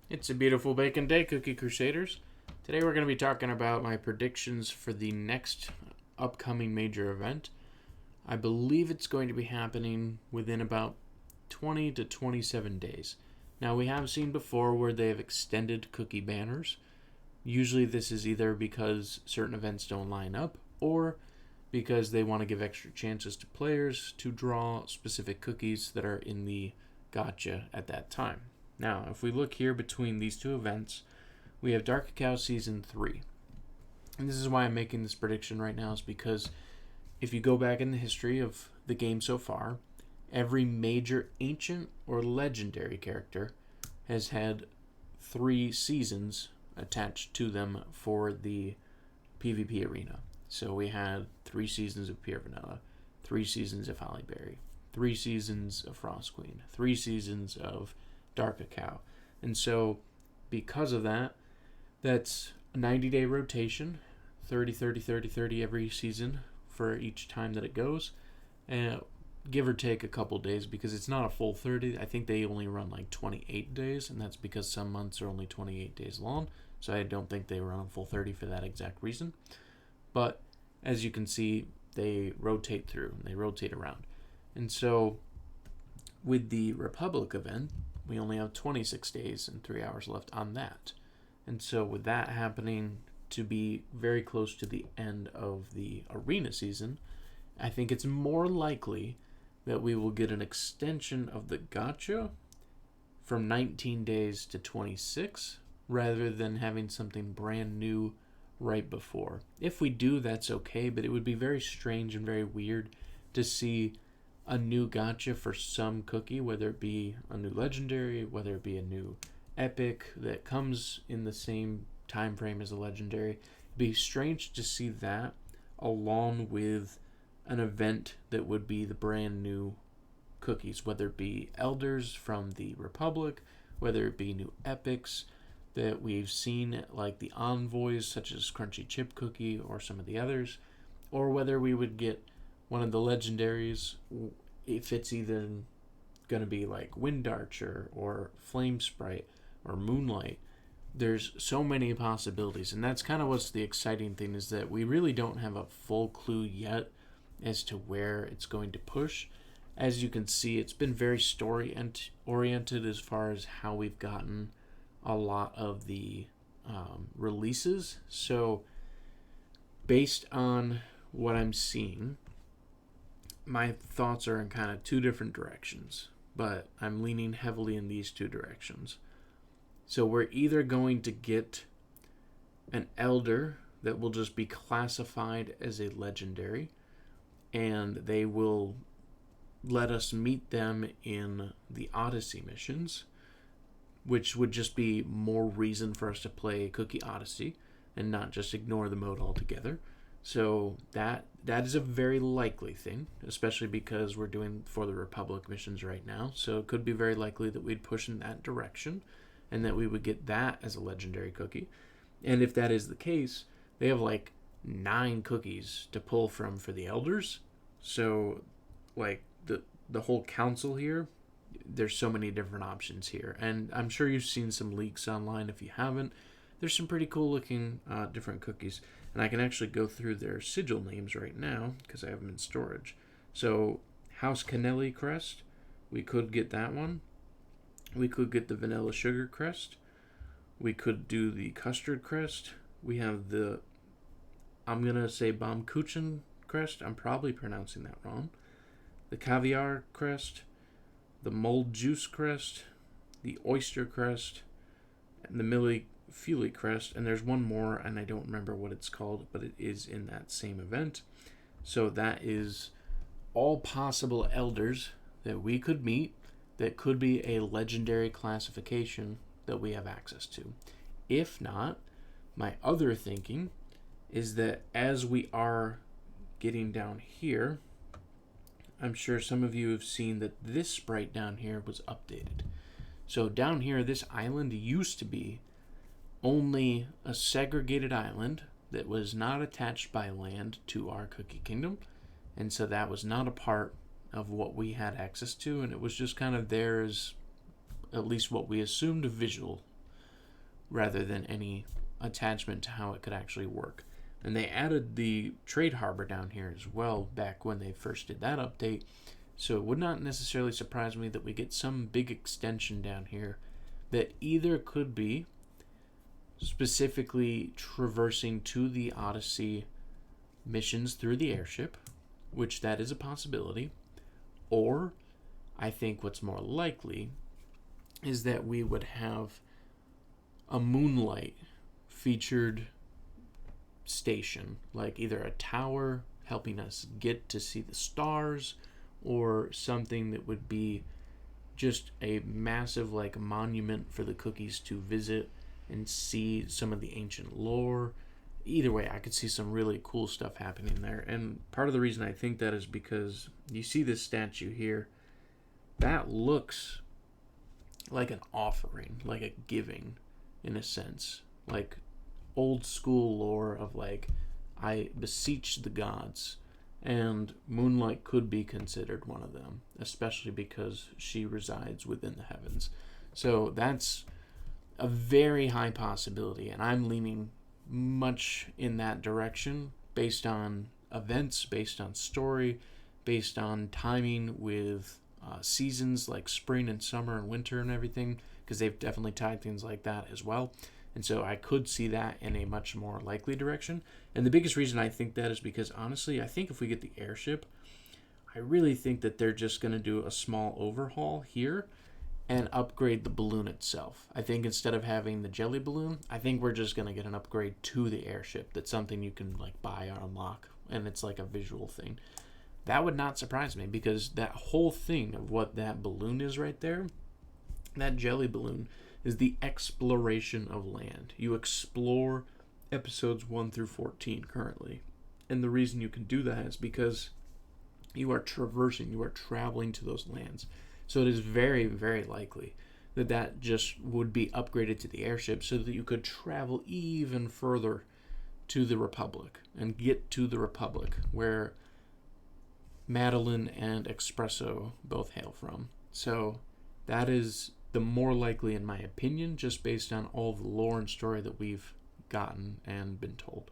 It's a beautiful bacon day, Cookie Crusaders. Today we're going to be talking about my predictions for the next upcoming major event. I believe it's going to be happening within about 20 to 27 days. Now, we have seen before where they have extended cookie banners. Usually, this is either because certain events don't line up or because they want to give extra chances to players to draw specific cookies that are in the gotcha at that time. Now, if we look here between these two events, we have Dark Cacao Season 3. And this is why I'm making this prediction right now, is because if you go back in the history of the game so far, every major ancient or legendary character has had 3 seasons attached to them for the PvP arena. So we had 3 seasons of Pure Vanilla, 3 seasons of Holly Berry, 3 seasons of Frost Queen, 3 seasons of Dark Cacao. And so because of that, that's a 90-day rotation, 30, 30, 30, 30 every season for each time that it goes. And give or take a couple days, because it's not a full 30. I think they only run like 28 days, and that's because some months are only 28 days long. So I don't think they run a full 30 for that exact reason. But as you can see, they rotate through, they rotate around. And so with the Republic event, we only have 26 days and 3 hours left on that. And so with that happening to be very close to the end of the arena season, I think it's more likely that we will get an extension of the gacha from 19 days to 26 rather than having something brand new right before. If we do, that's okay, but it would be very strange and very weird to see a new gacha for some cookie, whether it be a new legendary, whether it be a new epic that comes in the same time frame as a legendary. It'd be strange to see that along with an event that would be the brand new cookies, whether it be elders from the Republic, whether it be new epics that we've seen like the envoys such as Crunchy Chip Cookie or some of the others, or whether we would get one of the legendaries, if it's either going to be like Wind Archer or Flame Sprite or Moonlight. There's so many possibilities, and that's kind of what's the exciting thing, is that we really don't have a full clue yet as to where it's going to push. As you can see, it's been very story oriented as far as how we've gotten a lot of the releases. So based on what I'm seeing, my thoughts are in kind of 2 different directions, but I'm leaning heavily in these 2 directions. So we're either going to get an elder that will just be classified as a legendary, and they will let us meet them in the Odyssey missions, which would just be more reason for us to play Cookie Odyssey and not just ignore the mode altogether. So that is a very likely thing, especially because we're doing for the Republic missions right now. So it could be very likely that we'd push in that direction and that we would get that as a legendary cookie. And if that is the case, they have like 9 cookies to pull from for the elders. So like the whole council here, there's so many different options here. And I'm sure you've seen some leaks online. If you haven't, there's some pretty cool looking different cookies. And I can actually go through their sigil names right now because I have them in storage. So House Canelli crest, we could get that one. We could get the vanilla sugar crest. We could do the custard crest. We have the, I'm going to say Baumkuchen crest. I'm probably pronouncing that wrong. The caviar crest, the mold juice crest, the oyster crest, and the Millie Fuley crest. And there's one more, and I don't remember what it's called, but it is in that same event. So that is all possible elders that we could meet that could be a legendary classification that we have access to. If not, my other thinking is that as we are getting down here, I'm sure some of you have seen that this sprite down here was updated. So down here, this island used to be only a segregated island that was not attached by land to our Cookie Kingdom. And so that was not a part of what we had access to, and it was just kind of there as at least what we assumed a visual rather than any attachment to how it could actually work. And they added the trade harbor down here as well back when they first did that update. So it would not necessarily surprise me that we get some big extension down here that either could be specifically traversing to the Odyssey missions through the airship, which that is a possibility, or I think what's more likely is that we would have a Moonlight featured station, like either a tower helping us get to see the stars, or something that would be just a massive like monument for the cookies to visit and see some of the ancient lore. Either way, I could see some really cool stuff happening there. And part of the reason I think that is because you see this statue here. That looks like an offering, like a giving in a sense. Like old school lore of like, I beseech the gods. And Moonlight could be considered one of them, especially because she resides within the heavens. So that's a very high possibility, and I'm leaning much in that direction based on events, based on story, based on timing with seasons like spring and summer and winter and everything, because they've definitely tied things like that as well. And so I could see that in a much more likely direction. And the biggest reason I think that is because, honestly, I think if we get the airship, I really think that they're just going to do a small overhaul here and upgrade the balloon itself. I think instead of having the jelly balloon, I think we're just going to get an upgrade to the airship. That's something you can like buy or unlock, and it's like a visual thing. That would not surprise me, because that whole thing of what that balloon is right there, that jelly balloon, is the exploration of land. You explore episodes 1 through 14 currently. And the reason you can do that is because you are traversing, you are traveling to those lands. So it is very, very likely that that just would be upgraded to the airship so that you could travel even further to the Republic and get to the Republic, where Madeline and Espresso both hail from. So that is the more likely, in my opinion, just based on all the lore and story that we've gotten and been told.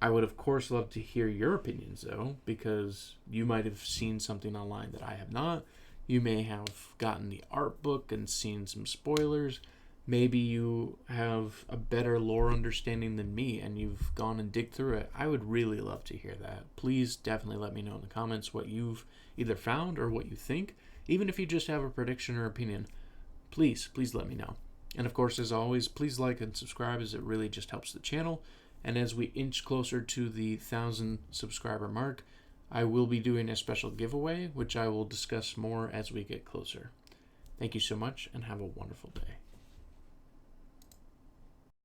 I would, of course, love to hear your opinions, though, because you might have seen something online that I have not. You may have gotten the art book and seen some spoilers. Maybe you have a better lore understanding than me and you've gone and digged through it. I would really love to hear that. Please definitely let me know in the comments what you've either found or what you think. Even if you just have a prediction or opinion, please let me know. And of course, as always, please like and subscribe, as it really just helps the channel. And as we inch closer to the 1,000 subscriber mark, I will be doing a special giveaway, which I will discuss more as we get closer. Thank you so much, and have a wonderful day.